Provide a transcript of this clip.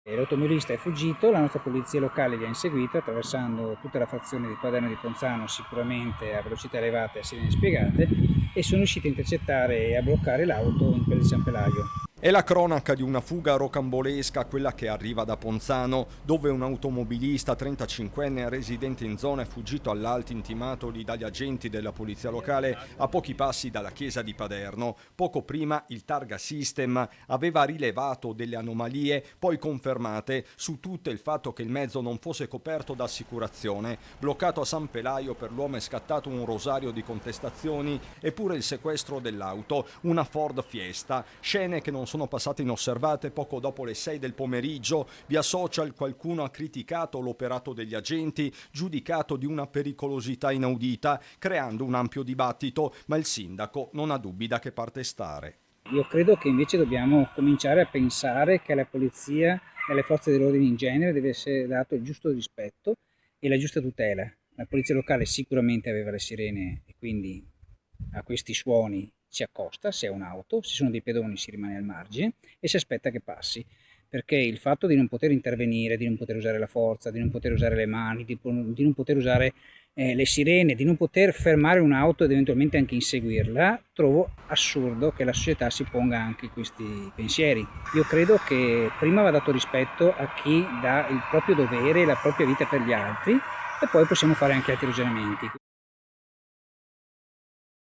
L'automobilista è fuggito, la nostra polizia locale li ha inseguito attraversando tutta la frazione di Paderno di Ponzano, sicuramente a velocità elevate e a sirene spiegate, e sono riusciti a intercettare e a bloccare l'auto in quel di San Pelaio. È la cronaca di una fuga rocambolesca, quella che arriva da Ponzano, dove un automobilista 35enne residente in zona è fuggito all'alto intimatoli dagli agenti della polizia locale a pochi passi dalla chiesa di Paderno. Poco prima il Targa System aveva rilevato delle anomalie, poi confermate, su tutte il fatto che il mezzo non fosse coperto da assicurazione. Bloccato a San Pelaio, per l'uomo è scattato un rosario di contestazioni e pure il sequestro dell'auto, una Ford Fiesta. Scene che non sono passate inosservate. Poco dopo le 6 del pomeriggio via social qualcuno ha criticato l'operato degli agenti, giudicato di una pericolosità inaudita, creando un ampio dibattito, ma il sindaco non ha dubbi da che parte stare. Io credo che invece dobbiamo cominciare a pensare che alla polizia e alle forze dell'ordine in genere deve essere dato il giusto rispetto e la giusta tutela. La polizia locale sicuramente aveva le sirene e quindi a questi suoni si accosta se è un'auto, se sono dei pedoni si rimane al margine e si aspetta che passi, perché il fatto di non poter intervenire, di non poter usare la forza, di non poter usare le mani, di non poter usare le sirene, di non poter fermare un'auto ed eventualmente anche inseguirla, trovo assurdo che la società si ponga anche questi pensieri. Io credo che prima va dato rispetto a chi dà il proprio dovere e la propria vita per gli altri, e poi possiamo fare anche altri ragionamenti.